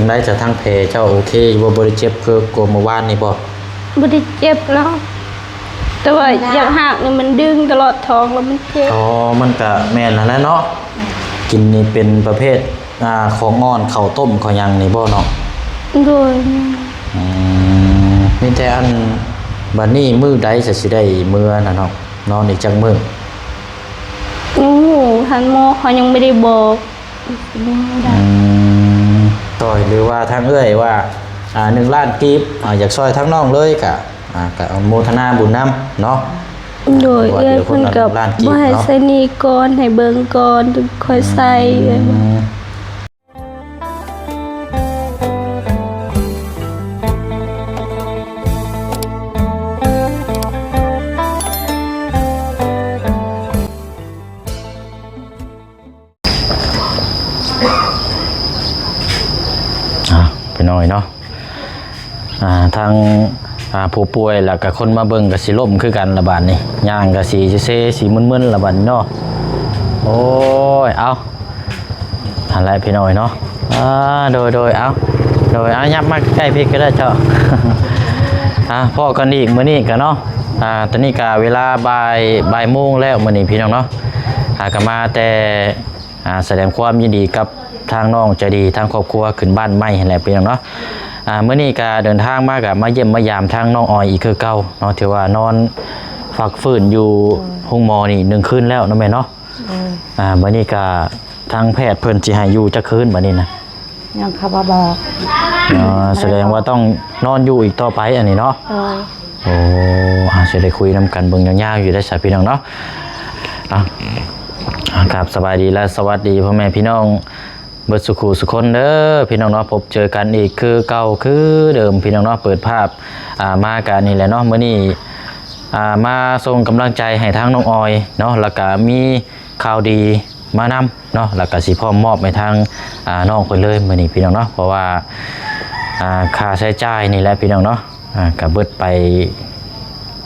งได้จะทั้งเพเจ้าโอเคบ่ได้เจ็บคือกลัวเมื่อวานนี่บ่ได้เจ็บแล้วแต่ว่าอย่างหักนี่มันดึงตลอดท้องแล้วมันเจ็บอ๋อมันก็แม่นแล้วเนาะกินนี่เป็นประเภทของอ่อนข้าวต้มข้าวหยังนี่บ่เนาะโดยมีแต่อันบัดนี้มื้อใดสิได้มื้อน่ะเนาะนอนอีกจักมื้อท่านหมอเขายังไม่ได้บอกต่อยหรือว่าทางเอ้ยว่า1 ล้านกีบอยากซอยทั้งน้องเลยก็โมทนาบุญนำเนาะโดยเอ้ยเพิ่นก็บ่ให้ใส่นี่ก่อนให้เบิ่งก่อนถึงค่อยใส่ไปหน่อยเนาะทางผู้ป่วยแล้วก็คนมาเบิ่งก็สิล้มคือกันละบาดนี่ย่างก็สิเซ่สิมึนๆละบาดเนาะโอ้ยเอาอะไรพี่น้อยเนาะโดยเอายับมาใกล้พี่ก็ได้เจ้าพ่อกันอีกมื้อนี้กันเนาะตอนนี้ก็เวลาบ่ายโมงแล้วมื้อนี้พี่น้องเนาะก็มาแต่แสดงความยินดีกับทางน้องใจดีทางครอบครัวขึ้นบ้านใหม่แหละพี่น้องเนาะเมื่อนี้ก็เดินทางมากับมาเยี่ยมมายามทางน้องออยอีกคือเก่าเนาะที่ว่านอนฝักฝืนอยู่ห้องหมอนี่1 คืนแล้วนะแม่เนาะเมื่อนี้ก็ทางแพทย์เพิ่นสิให้อยู่จักคืนบัดนี้นะยังเขาบอกแสดงว่าต้องนอนอยู่อีกต่อไปอันนี้เนาะโอ้สิได้คุยนำกันเบิ่งยาวๆอยู่ได้ซะพี่น้องเนาะครับสบายดีและสวัสดีพ่อแม่พี่น้องเบิดสุขุสุคนเด้อพี่น้องเนาะพบเจอกันอีกคือเก่าคือเดิมพี่น้องเนาะเปิดภาพมากันนี่แหละเนาะมื้อนี้มาส่งกำลังใจให้ทางน้องออยเนาะแล้วก็มีข่าวดีมานำเนาะแล้วก็สิพร้อมมอบให้ทางน้องเพิ่นเลยมื้อนี้พี่น้องเนาะเพราะว่าค่าใช้จ่ายนี่แหละพี่น้องเนาะก็เบิดไป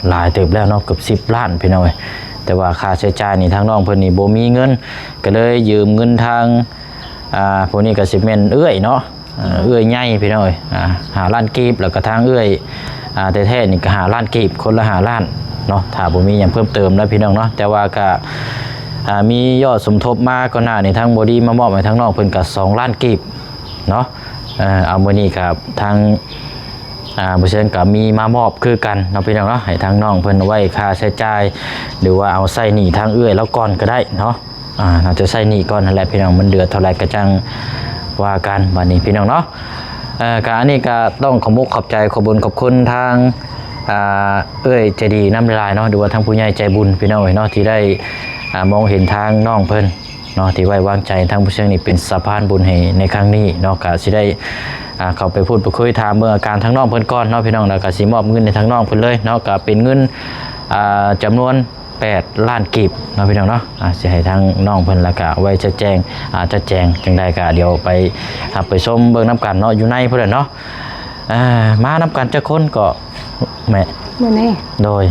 หลายเติบแล้วเนาะเกือบ10 ล้านพี่น้องแต่ว่าค่าใช้จ่ายนี่ทางน้องเพิ่นนี่บ่มีเงินก็เลยยืมเงินทางพวกนี้ก็สิเมนเอื้อยเนาะเอื้อยใหญ่พี่น้อย5 ล้านกีบแล้วก็ทางเอื้อยแท้ๆนี่ก็5 ล้านกีบคนละ5 ล้านเนาะถ้าบ่มีหยังเพิ่มเติมแล้วพี่น้องเนาะแต่ว่าก็มียอดสมทบมาก่อนหน้านี่ทางบอดี้มามอบให้ทางน้องเพิ่นก็2 ล้านกีบเนาะเอามื้อนี้ครับทางบ่เช่นก็มีมามอบคือกันเนาะพี่น้องเนาะให้ทางน้องเพิ่นไว้ค่าใช้จ่ายหรือว่าเอาใส่หนี้ทางเอื้อยแล้วก่อนก็ได้เนาะเราจะใส่นี่ก่อนนั่นแหละพี่น้องมันเดือดเท่าไรก็จังว่ากันบัดนี้พี่น้องเนาะการนี้ก็ต้องขอบมุกขอบใจขอบบุญขอบคุณทางเอ้ยใจดีน้ำลายเนาะดูว่าทางผู้ใหญ่ใจบุญพี่น้องเนาะที่ได้มองเห็นทางน้องเพิ่นเนาะที่ไว้วางใจทางผู้เชี่ยวนี่เป็นสะพานบุญให้ในครั้งนี้เนาะก็สิได้เข้าไปพูดไปคุยถามเมื่ออาการทางน้องเพิ่นก่อนเนาะพี่น้องแล้วก็สิมอบเงินในทางน้องเพิ่นเลยเนาะก็เป็นเงินจำนวน8 ล้านกีบเนาะพี่น้องเนาะจะให้ทางน้องเพิ่นแล้วก็ไว้จะแจ้งจังได้ก็เดี๋ยวไปชมเบิ่งน้ำกันเนาะอยู่ในเพิ่นเนาะมาน้ำกันจักคนก็แม่มื้อนี้โดย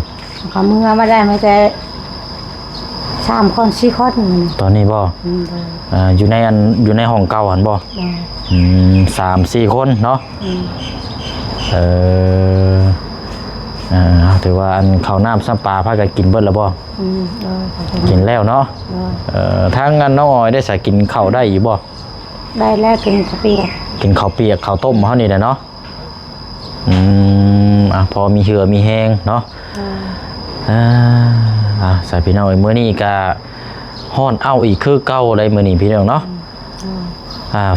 เขามือมาได้มาแต่3 คน4 คนตอนนี้บ่อยู่ในห้องเก่าหั่นบ่3-4 คนเนาะถือว่าอันข้าวน้ำซ้ำปลาพากันกินเบิดแล้วบ่กินแล้วเนาะทางงานน้องออยได้ใส่กินข้าวได้อยู่บ่ได้แล้วกินข้าวเปียกข้าวต้มเฮานี่แหละเนาะพอมีเหือมีแห้งเนาะใส่พี่น้องมื้อนี้ก็ฮ้อนเอาอีกคือเก่าเลยมื้อนี้พี่น้องเนาะ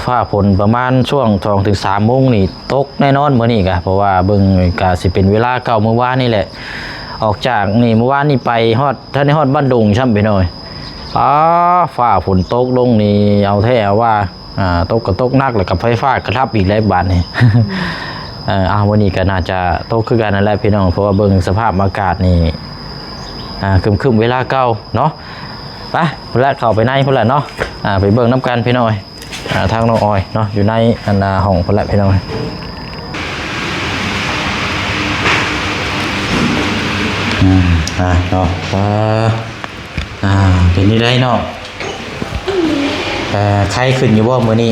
ฟ้าฝนประมาณช่วง 2-3 โมงนี่ตกแน่นอนมื้อนี้ก็เพราะว่าเบิ่งก็สิเป็นเวลาเก่าเมื่อวานนี่แหละออกจากนี่เมื่อวานนี่ไปฮอดท่านฮอดบ้านดงช่ำไปหน่อยฟ้าฝนตกลงนี่เอาแท้ว่าตกก็ตกหนักแล้วกับไฟฟ้ากระทับอีกหลายบาทนี่วันนี้ก็น่าจะตกคือกันนั่นแหละพี่น้องเพราะว่าเบิ่งสภาพอากาศนี่ครึมๆเวลาเก่าเนาะไปพุ่นละเข้าไปในพุ่นละเนาะไปเบิ่งน้ำกันพี่น้อยทางน้องออยเนาะอยู่ในห้องพุ่นละพี่น้อยเนาะเป็นนี่ได้เนาะใครขึ้นอยู่บ่มื้อนี้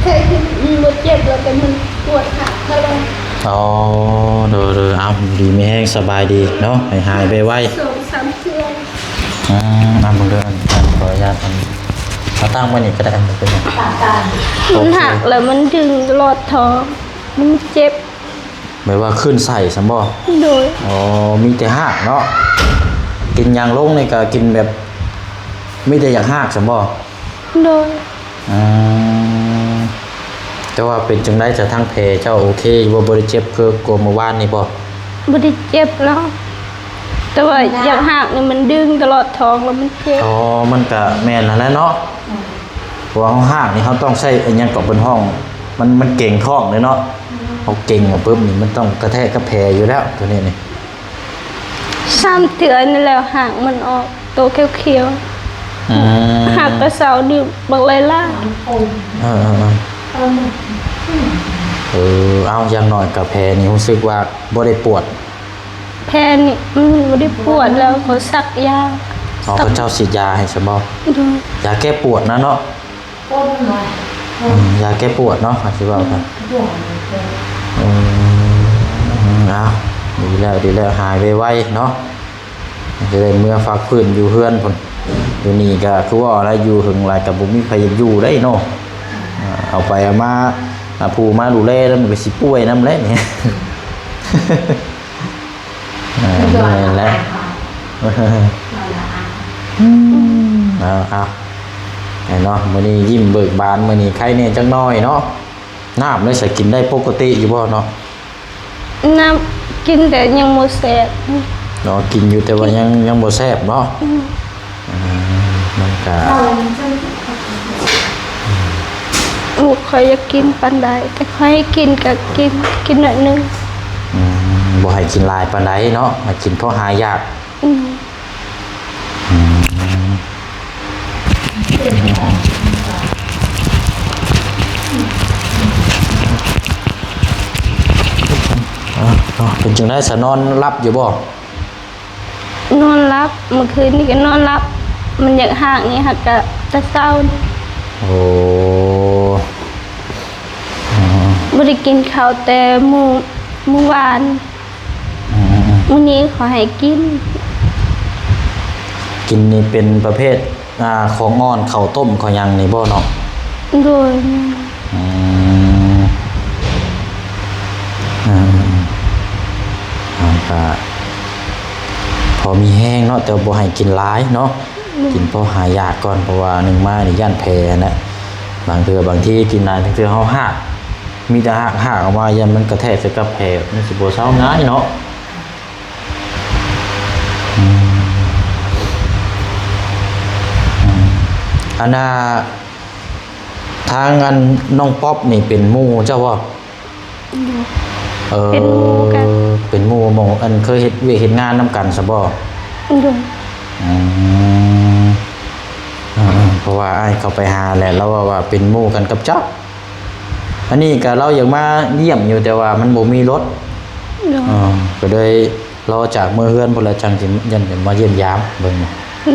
ใครขึ้น บ่เจ็บแล้วแต่มันปวดหักเท่าไหร่ อ๋อเด้อเอาดีไม่แห้งสบายดีเนาะให้หายไปไว 2-3เทื่อ เอาเบิ่งเด้ออันขออนุญาตอันเอาตั้งไว้นี่ก็ได้อันเป็นหยัง มันหักแล้วมันดึงตลอดท้องมันเจ็บ หมายว่าขึ้นใส่ซั่นบ่ โดย อ๋อมีแต่หากเนาะกินยางลงนี่ก็กินแบบมีแต่อยากหากซั่นบ่ โดย อืมแต่ว่าเป็นจังได๋จะทางแผลเจ้าโอเคอยู่บ่บ่ได้เจ็บคือกว่าเมื่อวานนี่บ่ บ่ได้เจ็บแล้วแต่ว่าอยากหักนี่มันดึงตลอดท้องแล้วมันเจ็บ อ๋อมันก็แม่นนั่นแหละเนาะเพราะว่าเฮาหากนี่เฮาต้องใช้อิหยังก็เป็นห้อง มันเก่งท้องเลยเนาะเฮาเก่งอะปึ๊บนี่มันต้องกระแทกกับแผลอยู่แล้วตัวนี้นี่ 3เทื่อนี่แล้วหักมันออกโตเขียว อืม ๆหักกระเสานี่บักหลายล้าน เออเอาอย่างน้อยกับแผลนี่รู้สึกว่าบ่ได้ปวด แพ้นี่มันบ่ได้ปวดแล้วเขาซักยา อ๋อพระเจ้าฉีดยาให้ใช่บ่ โดย ยาแก้ปวดนะเนาะยาแก้ปวดเนาะอาจสิว่าครับเอาดีแล้วหายไวๆเนาะจะได้เมื่อฝากพื้นอยู่เฮือนพุ่นอยู่นี่ก็คือว่าอะไรอยู่หึงหลายก็บ่มีใครอยากอยู่ได้เนาะเอาไปเอามาผู้มาดูแลแล้วมันก็สิป่วยนำแหละนี่ นี่แหละเอาไอ้เนาะมื้อนี้ยิ้มเบิกบานมื้อนี้ใครเนี่ยจังน้อยเนาะน้ำเลยสิกินได้ปกติอยู่บ่เนาะ น้ำกินแต่ยังบ่แซ่บ เนาะกินอยู่แต่ว่ายังบ่แซ่บเนาะมันก็ บ่ค่อยอยากกินปานใดแต่ค่อยให้กินก็กินหน่อยหนึง บ่ให้กินหลายปานใดเนาะให้กินเพราะหายาก อืม เป็นจังได๋สะนอนหลับอยู่บ่ นอนหลับเมื่อคืนนี้ก็นอนหลับ มันอยากหักนี่หักก็แต่เช้านี่ โอ้ บ่ได้กินข้าวแต่มื้อวานมื้อนี้ขอให้กิน กินนี่เป็นประเภทของอ่อนข้าวต้มข้าวหยังนี่บ่เนาะ โดย อืมก็พอมีแห้งเนาะแต่บ่ให้กินหลายเนาะกินพอหายากก่อนเพราะว่าหนึ่งมานี่ย่านแพ้นะบางทีกินนานเทื่อเฮาหากมีแต่หากออกมายันมันกระแทกใส่กับแผลมันสิบ่เซาง่ายเนาะอันน่ะทางอันน้องป๊อบนี่เป็นหมู่เจ้าบ่ เป็นหมู่กัน เป็นหมู่หมองอันเคยเฮ็ดเวียกเฮ็ดงานนํกันซะบ่ โดย อืมเพราะว่าอ้ายเข้าไปหาแหละแล้วว่าเป็นหมู่กันกับเจ้าอันนี้ก็เราอยากมาเยี่ยมอยู่แต่ว่ามันบ่มีรถ โดย ก็เลยรอจากเมื่อเฮือนพุ่นละจังสิยันจะมาเยี่ยมยามเบิ่ง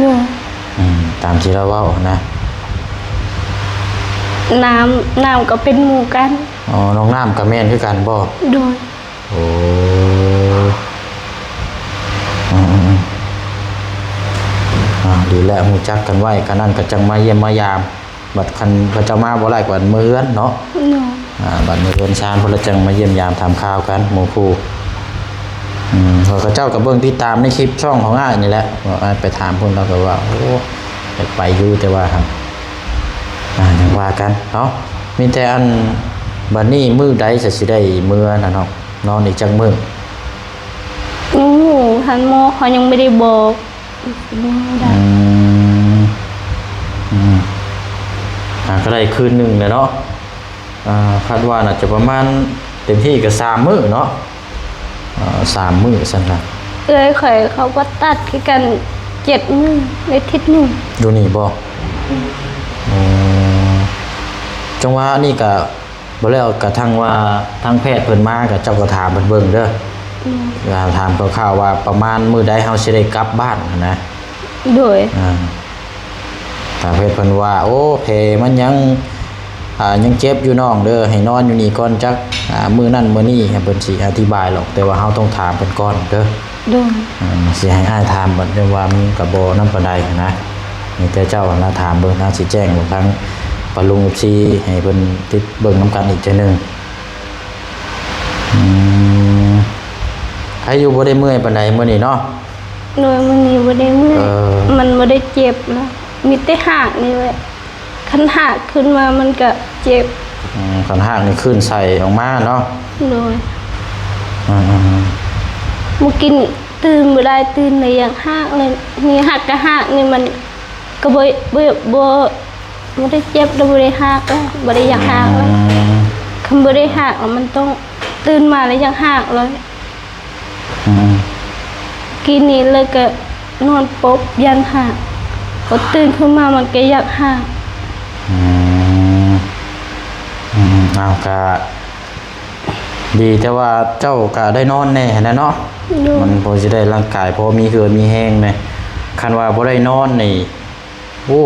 โดย ตามที่เราเว้านะ น้ำก็เป็นหมู่กัน อ๋อน้องน้ำกับแม่นคือกันบ่ โดย โอ้อืมดีแล้วฮู้จักกันไว้กันนั่นก็จังมาเยี่ยมมายามบัดคันพระเจ้ามาบ่หลายกว่ามื้อเฮือนเนาะ โดย บัดมื้อเฮือนชานพุ่นละจังมาเยี่ยมยามถามข่าวกันหมู่คู่เขาเจ้าก็เบิ่งติดตามในคลิปช่องของอ้ายนี่แหละว่าอ้ายไปถามเพิ่นแล้วก็ว่าโอ้อยากไปอยู่แต่ว่าครับยังว่ากันเนาะมีแต่อันบัดนี้มื้อใดสิได้มื้อน่ะเนาะนอนอีกจังมื้อ ทันหมอเขายังไม่ได้บอกได้ ก็ได้คืนหนึ่งเลยเนาะคาดว่าน่าจะประมาณเต็มที่ก็3 มื้อเนาะ3 มื้อซั่นล่ะ เอ้ยข่อยเขาก็ตัดคือกัน7 มื้อในทิศหนึง อยู่นี่บ่จังหวะนี่ก็บ่แล้วกระทั่งว่าทางแพทย์เพิ่นมาก็เจ้าก็ถามเพิ่นเบิ่งเด้อถามคร่าวๆว่าประมาณมื้อใดเฮาสิได้กลับบ้านนะ โดย ทางแพทย์เพิ่นว่าโอ้แผลมันยัง ยังเจ็บอยู่น้องเด้อให้นอนอยู่นี่ก่อนจักมื้อนั้นมื้อนี้ให้เพิ่นสิอธิบายหรอกแต่ว่าเฮาต้องถามเพิ่นก่อนเด้อ โดย สิให้อ้ายถามเบิ่งว่ามันก็บ่นำปานใดนะมีแต่เจ้าหั่นล่ะถามเบิ่งนะสิแจ้งบ่ทั้งปะลุง FC ให้เพิ่นติดเบิ่งนำกันอีกเทื่อนึงใครอยู่บ่ได้เมื่อยปานใดมื้อนี้เนาะ โดยมันนี่บ่ได้เมื่อย อ มันบ่ได้เจ็บนะมีแต่หักนี่แหละคันหักขึ้นมามันก็เจ็บ คันหากนี่ขึ้นใส่ออกมาเนาะ โดย อืม เมื่อกี้นี่ตื่นบ่ได้ตื่นเลยอย่างหักเลยมีหักกับหักนี่มันก็บ่ได้เจ็บแล้วบ่ได้หักแล้วบ่ได้อยากหักแล้วคันบ่ได้หักแล้วมันต้องตื่นมาแล้วอยากหักเลย อืม กินนี้เลยก็นอนปุ๊บยันหักพอตื่นขึ้นมามันก็อยากหัก เอาก็ดีแต่ว่าเจ้าก็ได้นอนแน่นะเนาะ ดู มันพอจะได้ร่างกายพอมีเหือมีแห้งไหมคันว่าพอได้นอนนี่โอ้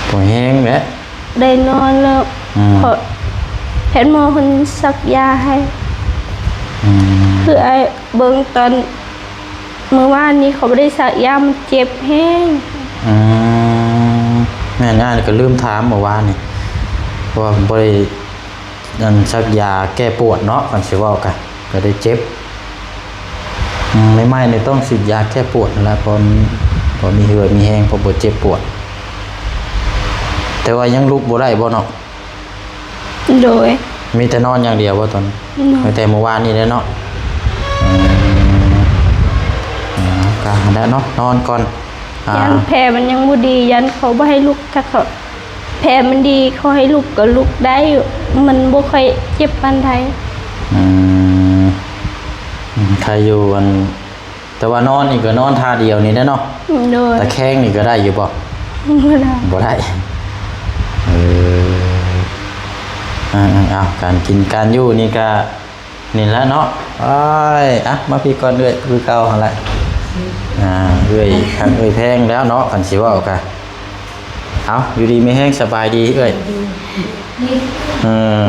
พอแห้งแหละ ได้นอนแล้ว ม พอแพทย์หมอคนสักยาให้ อืม คือไอ้เบิ่งตอนเมื่อวานนี้เขาไม่ได้สักยามันเจ็บแห้ง อืมแม่ง่ายก็ลืมถามเมื่อวานนี่เพราะว่าผมบ่ได้นั่นซักยาแก้ปวดเนาะกันสิเว้ากันก็ได้เจ็บไม่เนี่ยต้องฉีดยาแก้ปวดนั่นแหละพอมีเหือมีแห้งพอบ่เจ็บปวด แต่ว่ายังลุกบ่ได้บ่เนาะ โดย มีแต่นอนอย่างเดียวบ่ตอนนี้มีแต่เมื่อวานนี่แหละเนาะกาแล้วเนาะนอนก่อน ยันแผลมันยังบ่ดียันเขาบ่ให้ลุกถ้าเขาแผลมันดีเขาให้ลุกก็ลุกได้อยู่มันบ่ค่อยเจ็บปานใด อืมใครอยู่อันแต่ว่านอนนี่ก็นอนท่าเดียวนี่แหละเนาะ โดย แต่แข้งนี่ก็ได้อยู่บ่ บ่ได้ บ่ได้เอาการกินการอยู่นี่ก็นี่แหละเนาะอ้ายมาพี่ก่อนด้วยคือเก่าหั่นแหละเอ้ยทางเอ้ยแพงแล้วเนาะคันสิเว้ากันเอาอยู่ดีไม่แห้งสบายดีเอ้ย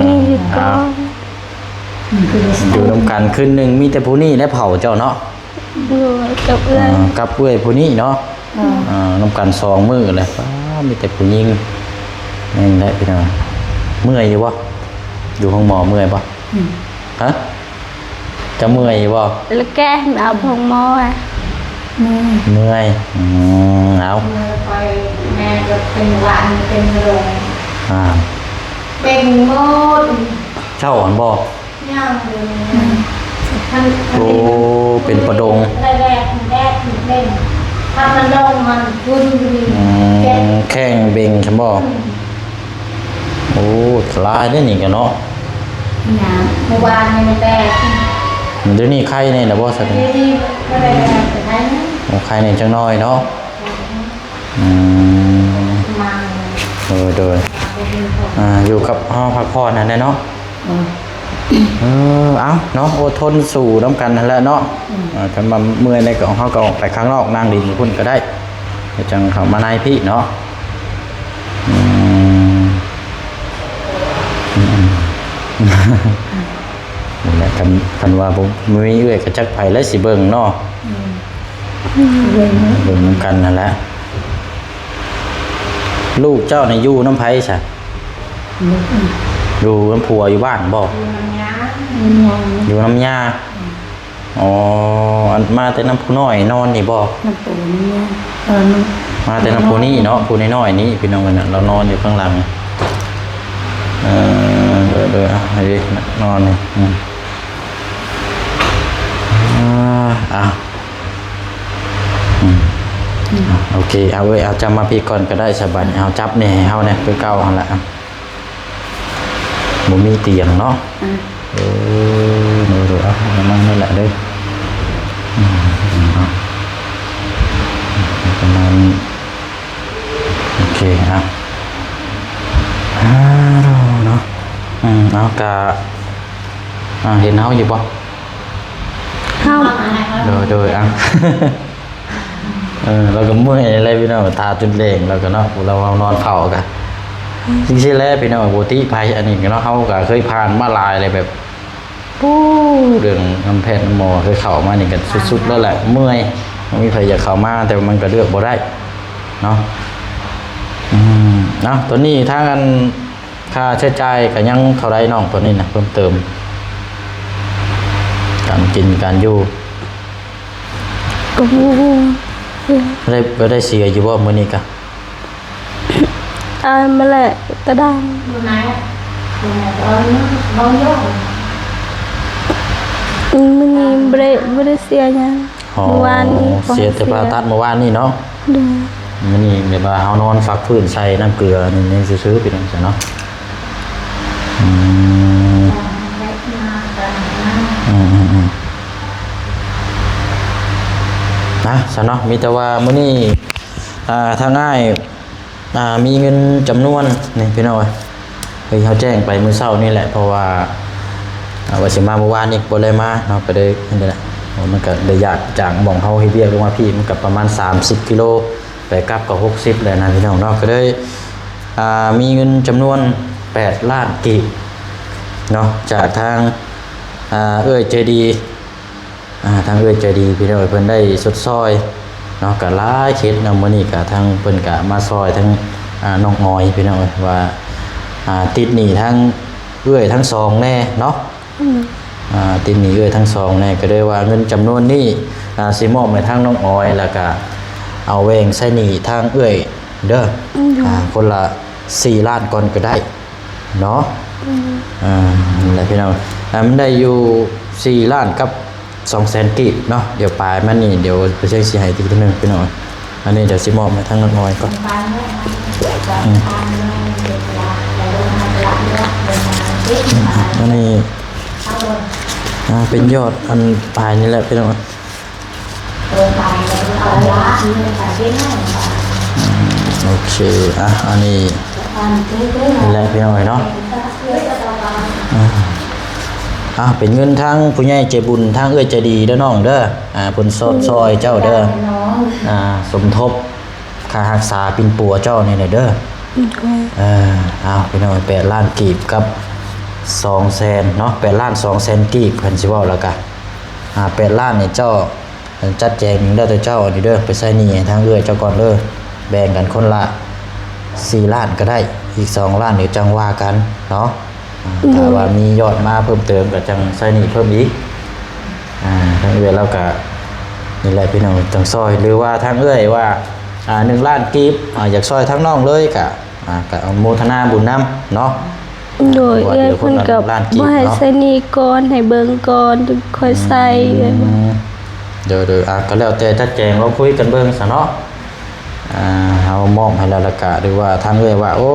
นี่ก็ อยู่นำกันคืนหนึงมีแต่ผู้นี้และเผาเจ้าเนาะ โดยกับเอื้อน กับเอ้ยผู้นี้เนาะนำกัน2มื้อเลยมีแต่ผู้หญิงนี่แหละพี่น้องเมื่อยอยู่บ่อยู่ห้องหมอเมื่อยบ่ฮะจะเมื่อยอยู่บ่ แล้วแก้เอาพงหมออ่ะ เมื่อยเอา ไปแม่ก็เป็นหวานเป็นโรง เป็น หมด เจ้าอ่อนบ่ ย่างเลยมัน โอ้เป็นประดง แรกเล่นถ้ามันลงมันวุ่นดีแก่ แข้งเบ่งใช่บ่โอ้ลายได้นี่กันเนาะ หนาเมื่อวานยังแตก เดี๋ยวนี้ไข้นี่นะบ่สัก ดีก็ได้แต่ไหนนะ โอ้ไข้นี่จังน้อยเนาะมา โดยอยู่กับห้องพักผ่อนนั่นแหละเนาะเอาเนาะอดทนสู่น้ำกันนั่นแหละเนาะถ้ามาเมื่อยในก็เฮาก็ออกไปข้างนอกนั่งดินอยู่พุ่นก็ได้เดี๋ยวจังเข้ามาในพี่เนาะนั่นแหละคันว่าผมมีเอื้อยก็จักไผแล้วสิเบิ่งเนาะเบิ่งนำกันนั่นแหละลูกเจ้าในอยู่น้ำไผซะอยู่น้ำผัวอยู่บ้านบ่อยู่น้ำยาอ๋ออันมาแต่น้ำผู้น้อยนอนนี่บ่ น้ำปูนี่มาแต่น้ำผู้นี่เนาะผู้น้อยๆนี่พี่น้องกันน่ะเรานอนอยู่ข้างหลังเดี๋ยวให้ดินอนนี่โอเคเอาเว้ยเอาจำมาพี่ก่อนก็ได้สบายเอาจับเนี่ยเอาเนี่ยคือเก่าหั่นละบ่มีเตียงเนาะดูเอามันนี่แหละเด้ประมาณโอเคเอาเนาะเอากะเห็นเฮาอยู่บ่ เฮา โดยเราก็เมื่อยอะไรพี่น้องตาจนเล่งแล้วก็เนาะเรานอนเผากัน จริงๆแล้วพี่น้องปกติภัยอันนี้เนาะเขาก็เคยผ่านมาหลายเลยแบบปู้เรื่องน้ำแพทย์น้ำหมอเคยเข้ามานี่กันสุดๆแล้วแหละเมื่อยมันมีใครอยากเข้ามาแต่มันก็เลือกบ่ได้เนาะเนาะตัวนี้ถ้ากันค่าใช้จ่ายก็ยังเท่าไรน้องตัวนี้นะเพิ่มเติมการกินการอยู่ ก็บ่ฮู้ ได้เสียอยู่บ่มื้อนี้กะ อายมาแหละตะดัง ดูไหนดูไหนตอนนี้มองโยก มื้อนี้บ่ได้เสียหยัง อ๋อ เมื่อวานนี้ เสียแต่ผ่าตัดเมื่อวานนี่เนาะ โดย มื้อนี้แบบว่าเฮานอนฝักฟื้นใส่น้ำเกลือนี่ซื้อๆไปจังซั่นเนาะอืม นะซะเนาะมีแต่ว่ามื้อนี้ถ้าง่ายมีเงินจำนวนนี่พี่น้องเฮ้ยเขาแจ้งไปมื้อเช้านี่แหละเพราะว่าว่าสิมาเมื่อวานนี่บ่ได้มาเนาะก็ได้นี่แหละมันก็ได้ยากจากหม่องเฮาเฮ็ดเวียกลงมาพี่มันก็ประมาณ30กิโลไปกลับก็60แล้วนะพี่น้องเนาะก็ได้มีเงินจำนวน8ล้านกีบเนาะจากทางเอ้ยใจดีทางเอ้ยใจดีพี่น้องเพิ่นได้สดซอยเนาะก็หลายเคสนำมื้อนี้ก็ทางเพิ่นก็มาซอยทั้งน้องออยพี่น้องว่าติดหนี้ทั้งเอ้ยทั้งสองแน่เนาะติดหนี้เอ้ยทั้งสองแน่ก็ได้ว่าเงินจำนวนนี้สิมอบให้ทางน้องออยแล้วก็เอาแวงใช้หนี้ทางเอ้ยเด้อคนละ4ล้านก่อนก็ได้เนาะนั่นแหละพี่น้องมันได้อยู่4ล้านกับ200,000กีบเนาะเดี๋ยวปลายมันนี่เดี๋ยวไปเช็คสิให้ทีนึงพี่น้องอันนี้เดี๋ยวสิมอบให้ทางน้องออยก่อนอันนี้เป็นยอดอันปลายนี่แหละพี่น้องโอเคอันนี้นี่แหละพี่น้องเนาะเป็นเงินทางผู้ใหญ่ใจบุญทางเอื้อใจดีเด้อน้องเด้อเพิ่นซอยเจ้าเด้อสมทบค่ารักษาปิ่นปัวเจ้านี่แหละเด้อพี่น้อง8ล้านกีบกับ200,000เนาะ8ล้าน200,000กีบเพิ่นสิเว้าแล้วก็8ล้านนี่เจ้าจัดแจงได้แต่เจ้านี่เด้อไปใช้หนี้ให้ทางเอื้อเจ้าก่อนเด้อแบ่งกันคนละ4ล้านก็ได้อีก2ล้านเดี๋ยวจังว่ากันเนาะถ้าว่ามียอดมาเพิ่มเติมก็จังใส่หนี้เพิ่มอีกทางเอื้อยแล้วก็นี่แหละพี่น้องต้องซอยหรือว่าทางเอื้อยว่า1ล้านกีบอยากซอยทั้งน้องเลยก็อนุโมทนาบุญนํเนาะโดยเอื้อยเพิ่นก็บ่ให้ใส่หนี้ก่อนให้เบิ่งก่อนถึงค่อยใส่เดี๋ยวก็แล้วแต่จัดแจงเราคุยกันเบิ่งซะเนาะเฮามอบให้แล้วละก็หรือว่าทางเอื้อยว่าโอ้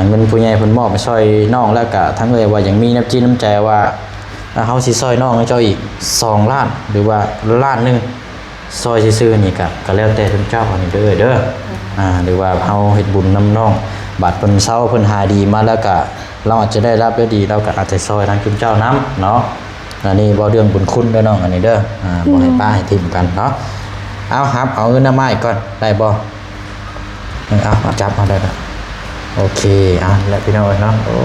เงินผู้ใหญ่เพิ่นมอบให้ซอยน้องแล้วก็ทั้งเอ่ยว่ายังมีน้ำจิตน้ำใจว่าเฮาสิซอยน้องให้เจ้าอีก2ล้านหรือว่าล้านนึงซอยซื่อๆนี่ก็แล้วแต่ท่านเจ้าอันนี้เด้อหรือว่าเฮาเฮ็ดบุญนำน้องบัดเพิ่นเซาเพิ่นหายดีมาแล้วก็เราอาจจะได้รับได้ดีเราก็อาจจะซอยทางคุณเจ้านํเนาะอันนี้บ่เรื่องบุญคุณเด้อน้องอันนี้เด้อบ่ให้ป้าให้ทิ่มกันเนาะเอาครับเอาเงินน้ำไม้ก่อนได้บ่เอาจับมาได้โอเคแล้วพี่น้องเนาะโอ้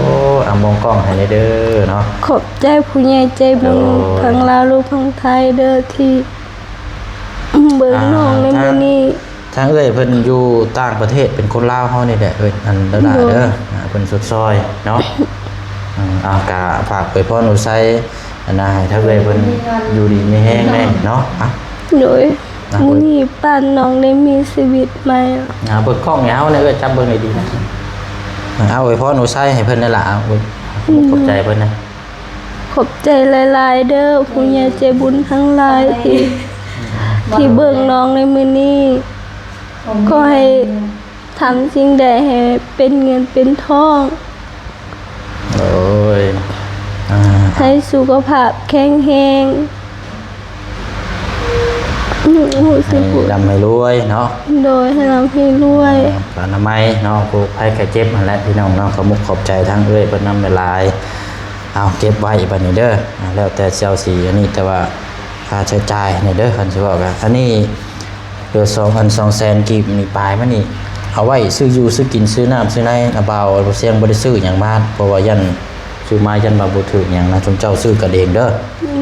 มองกล้องให้เด้อเนาะขอบใจผู้ใหญ่ใจบุญทั้งลาวลูกทั้งไทยเด้อที่เบิ่งน้องในมื้อนี้ทางเอ้ยเพิ่นอยู่ต่างประเทศเป็นคนลาวเฮานี่แหละเอ้ยอันเด้อเด้อเพิ่นสดซอยเนาะกะฝากไปพ่อหนูไซให้ทางเอ้ยเพิ่นอยู่ดีมีแฮงแน่เนาะโดยมื้อนี้ป้าน้องได้มีชีวิตใหม่เบิ่งกล้องยาวเนี่ยเอ้ยจับเบิ่งให้ดีนะเอาไว้พ่อหนูใช้ให้เพิ่นนั่นล่ะขอบใจเพิ่นนะขอบใจหลายๆเด้อผู้ใหญ่ใจบุญทั้งหลายที่เบิ่งน้องในมื้อนี้ก็ให้ทำสิ่งใดให้เป็นเงินเป็นทองโอ้ยให้สุขภาพแข็งแรงดำให้รวยเนาะโดยให้เราให้รวยอนามัยเนาะปลูกไผ่ไข่เจ็บนั่นแหละพี่น้องเนาะขมุกขอบใจทั้งเอ้ยเพิ่นนำหลายเอาเก็บไว้บัดนี้เด้อแล้วแต่เจ้าสีอันนี้แต่ว่าค่าใช้จ่ายนี่เด้อคันสิว่ากันอันนี้เดือ2,200,000กีบนี่ปลายมันนี่ เอาไว้ซื้ออยู่ซื้อกินซื้อน้ำซื้อในอาบ่าวบ่เสียงบ่ได้ซื้อหยังมาเพราะว่ายันซื้อมายันบ่ถูกหยังนะจนเจ้าซื้อกันเองเด้อ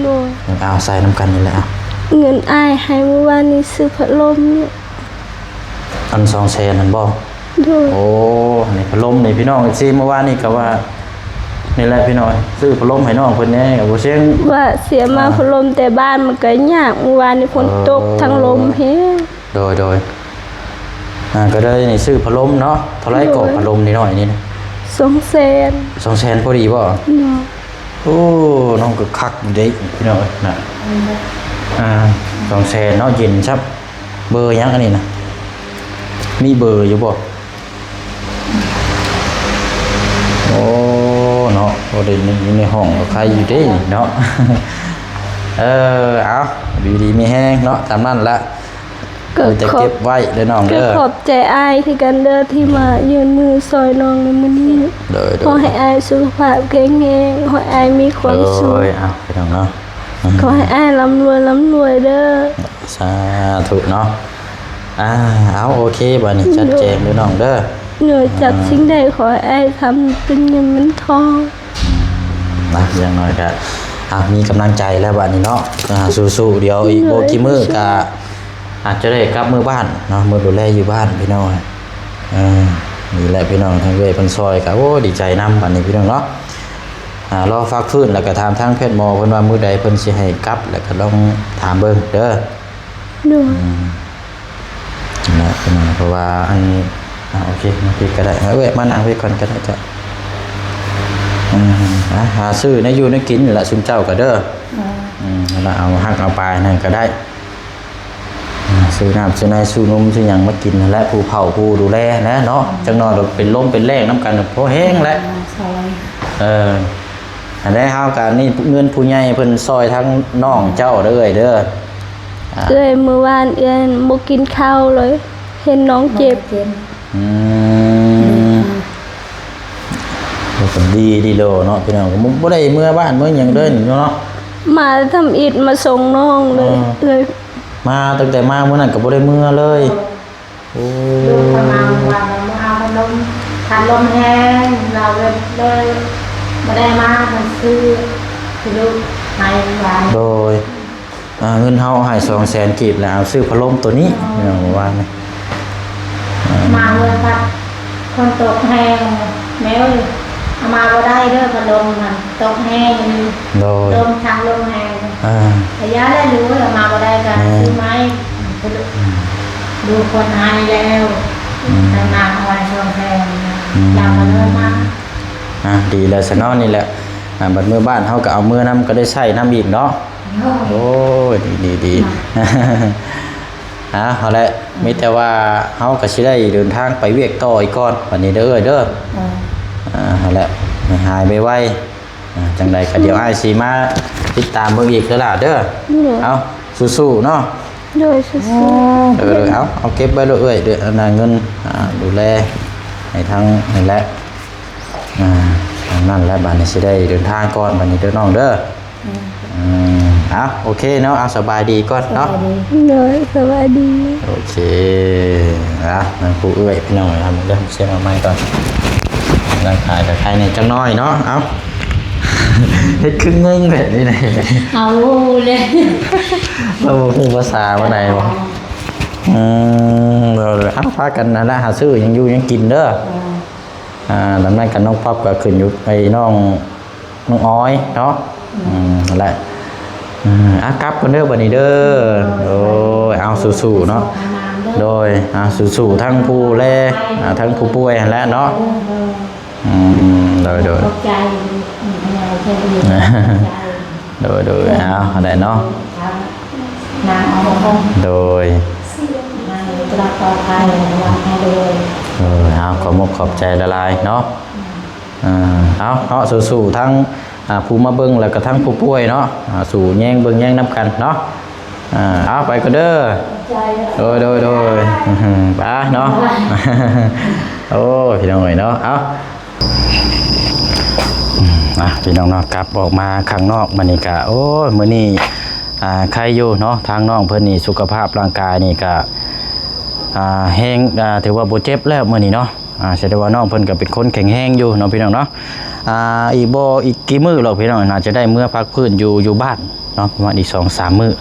โดย เอาใส่น้ำกันนี่แหละเอา เงินอ้ายให้เมื่อวานนี้ซื้อพัดลมเนี่ย อัน200,000นั่นบ่ โดย โอ้นี่พัดลมนี่พี่น้องสิเมื่อวานนี่ก็ว่านี่แหละพี่น้อยซื้อพัดลมให้น้องเพิ่นแหน่ก็บ่เสียง ว่าเสียมาพัดลมแต่บ้านมันก็ยากเมื่อวานนี้ฝนตกทั้งลมเฮ้ โดยก็ได้นี่ซื้อพัดลมเนาะเท่าไรก็พัดลมนิดหน่อยนี่นะ 200,000 200,000พอดีบ่ เนาะ โอ้น้องก็คักอยู่เด้พี่น้อยน่ะ200,000เนาะเย็นครับเบอร์หยังอันนี้นะมีเบอร์อยู่บ่โอ้เนาะบ่ได้อยู่ในห้องก็ใครอยู่เด้นี่เนาะ เอาดีมีแห้งเนาะตามนั้นละ ก็ จะ ขอ เก็ บบ ไว้เด้อน้อง ก็ เด้อ ขอบใจอ้ายที่กันเด้อที่มายืนมือซอยน้องในมื้อนี้ โดย ขอให้อ้ายสุขภาพแข็งแรงขอให้อ้ายมีความสุข เอาไปน้องเนาะ ขอให้อ้ายร่ำรวยเด้อ สาธุเนาะเอาโอเคบัดนี้ชัดเจนเด้อน้องเด้อ เหนื่อยจากสิ่งใดขอให้อ้ายทำเป็นเงินเป็นทอง นะอย่างน้อยก็มีกำลังใจแล้วบัดนี้เนาะสู้ๆเดี๋ยวอีกบ่กี่มื้อก็อาจจะได้กลับมือบ้านเนาะมือดูแลอยู่บ้านพี่น้องนี่แหละพี่น้องทางเวทเพิ่นซอยก็โอ้ดีใจนำบัดนี้พี่น้องเนาะรอฟักฟื้นแล้วก็ถามทางแพทย์หมอเพิ่นว่ามื้อใดเพิ่นสิให้กลับแล้วก็ลองถามเบิ่งเด้อ เหนื่อย นะพี่น้องเพราะว่าอันโอเคมาพี่ก็ได้เว้ยมานั่งไว้ก่อนก็ได้จ้ะหาซื้อในอยู่ในกินนี่ล่ะซุมเจ้าก็เด้อแล้วเอาหักเอาปลายนั่นก็ได้ซื้อน้ำซื้อในซื้อนมซื้อหยังมากินนั่นแหละผู้เผาผู้ดูแลนะเนาะจังน้อยเราเป็นลมเป็นแรงน้ำกันพอแห้งแล้วอันนี้เฮากันนี่เงินผู้ใหญ่เพิ่นซอยทั้งน้องเจ้าเด้อเด้อ เอ้ยเมื่อวานเอ้ยบ่กินข้าวเลย เห็นน้องเจ็บ ก็ดีโลเนาะพี่น้องบ่ได้เมื่อบ้านเมื่อหยังเด้อเนาะ มาทำอิฐมาส่งน้องเลยเลย มาตั้งแต่มาเมื่อนั้นก็บ่ได้เมื่อเลยโอ้ ลูกประมาณวันเราเอาพัดลมแห้งเราเลยไม่ได้มามันซื้อคือลูกให้หวาน โดยเงินเฮาให้200,000กีบแล้วเอาซื้อพัดลมตัวนี้พี่น้องว่านี่ มาเมื่อพัดคนตกแห้งแม่เอามาก็ได้เด้อพัดลมมันตกแห้ง โดย ลมทางลมแห้ง ระยะได้รู้เรามาก็ได้กันซื้อไหมดูคนหายแล้วนานๆเอาไว้ช่องแทนอยากมาเริ่มมา ดีแล้วซะเนาะนี่แหละบัดมื้อบ้านเฮาก็เอามื้อนํก็ได้ใช้น้ำอีกเนาะโอ้ยดีเอาละมีแต่ว่าเฮาก็สิได้เดินทางไปเวียกต่ออีกก่อนวันนี้เด้อเอาละหายไวๆจังไดก็เดี๋ยวอ้ายสิมาติดตามเบิ่งอีกเด้อล่ะเด้อเอาสู้ๆเนาะ โดยสุด เอาเก็บไว้เรื่อยๆเด้อเงินดูแลให้ทั้งนั่นแหละนั่นแหละบัดนี้สิได้เดินทางก่อนบัดนี้เด้อน้องเด้อเอาโอเคเนาะเอาสบายดีก่อนเนาะ ๆโดยสวัสดี โอเคนั่งผู้เอื้อยพี่น้องทำเรื่องเสียงเอาไม้ก่อนร่างกายกับใครในจังน้อยเนาะเอา เฮ็ดครึ่งงแบบนี้เลย เอาเลย เราพูดภาษาว่าไหนบ่เราเอาพากันนะนะหาซื้อยังอยู่ยังกินเด้อดังนั้นกันน้องป๊อปก็ขึ้นอยู่ไอ้น้องอ้อยเนาะนั่นแหละกลับกันเด้อบัดนี้เด้อโอ้ยเอาสู้ๆเนาะโดยสู้ๆทั้งผู้แลทั้งผู้ป่วยและเนาะโดย ใจอะไรแค่ดี โดยเอาอะไรเนาะ นางเอาห้อง โดย นางตลาดปลอดภัยวันให้เลย เอาขอมกขอบใจละลายเนาะเอาสู้ๆทั้งผู้มาเบิ่งแล้วก็ทั้งผู้ป่วยเนาะสู่แย่งเบิ่งแย่งน้ำกันเนาะเอาไปก็เด้อโดยไปเนาะโอ้พี่น้องเอ้ยเนาะเอาพี่น้องเนาะกลับออกมาข้างนอกมานี่กะโอ้ยมื้อนี้ใครอยู่เนาะทางน้องเพิ่นนี่สุขภาพร่างกายนี่กะ แห้งถือว่าบ่เจ็บแล้วมื้อนี้เนาะแสดงว่าน้องเพิ่นก็เป็นคนแข็งแรงอยู่เนาะพี่น้องเนาะอีกบ่อีกกี่มื้อหรอกพี่น้องน่าจะได้เมื่อพักพื้นอยู่บ้านเนาะประมาณอีก 2-3 มื้อ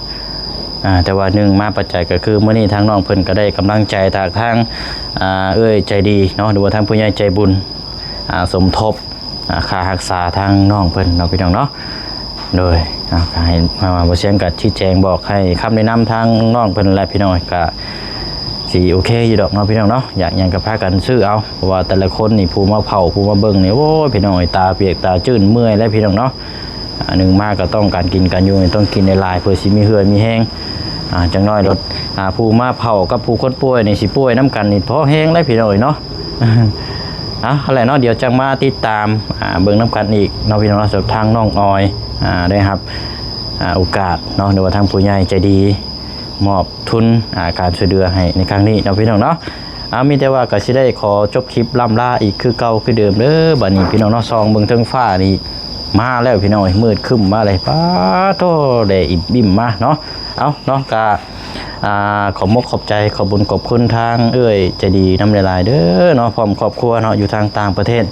แต่ว่าหนึ่งมาปัจจัยก็คือมื้อนี้ทางน้องเพิ่นก็ได้กำลังใจจากทางใจดีเนาะหรือว่าทางผู้ใหญ่ใจบุญสมทบค่ารักษาทางน้องเพิ่นเนาะพี่น้องเนาะโดยก็ให้มาบ่เสียงกับชี้แจงบอกให้คำแนะนำทางน้องเพิ่นและพี่น้องก็สิโอเคอยู่ดอกเนาะพี่น้องเนาะอยากหยังก็พากันซื้อเอาเพราะว่าแต่ละคนนี่ผู้มาเผาผู้มาเบิ่งนี่โอ้ยพี่น้องตาเปียกตาจื้นเมื่อยแล้วพี่น้องเนาะหนึ่งมาก็ต้องการกินกันอยู่ต้องกินในลายเพื่อสิมีเหือมีแห้งจังน้อยรถผู้มาเผากับผู้คนป่วยนี่สิป่วยน้ำกันนี่พอแห้งได้พี่น้องเนาะอะไรเนาะเดี๋ยวจังมาติดตามเบิ่งน้ำกันอีกเนาะพี่น้องเนาะสำหรับทางน้องออยได้ครับโอกาสเนาะหรือว่าทางผู้ใหญ่ใจดีมอบทุนการช่วยเหลือให้ในครั้งนี้เนาะพี่น้องเนาะมีแต่ว่าก็สิได้ขอจบคลิปล่ำลาอีกคือเก่าคือเดิมเด้อบัดนี้พี่น้องเนาะซองเบิ่งเทิงฟ้านี่มาแล้วพี่น้องมืดครึ้มมาเลยป้าโตได้อิ่มบิ่มมาเนาะเอาเนาะก็ขอบมกขอบใจขอบบุญขอบคุณทางใจดีน้ำลายเด้อเนาะพร้อมครอบครัวเนาะอยู่ทางต่างประเทศ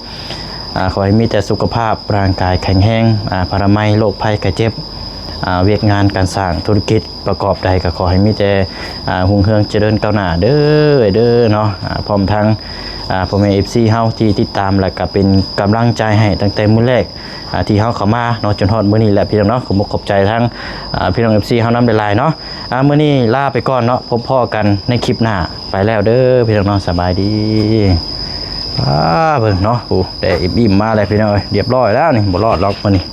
ขอให้มีแต่สุขภาพร่างกายแข็งแรงพารามัยโรคภัยไข้เจ็บเวียกงานการสร้างธุรกิจประกอบใดก็ขอให้มีแต่หุ่งเฮืองเจริญก้าวหน้าเด้อเนาะพร้อมทั้งพ่อแม่ FC เฮาที่ติดตามและก็เป็นกำลังใจให้ตั้งแต่มื้อแรกที่เฮาเข้ามาเนาะจนฮอดมื้อนี้แหละพี่น้องเนาะขอบใจทั้งพี่น้อง FC เฮานำหลายๆเนาะมื้อนี้ลาไปก่อนเนาะพบพ่อกันในคลิปหน้าไปแล้วเด้อพี่น้องเนาะสบายดีเบิ่งเนาะโอ้ได้อิ่มมาแล้วพี่น้องเรียบร้อยแล้วนี่บ่รอดหรอกมื้อนี้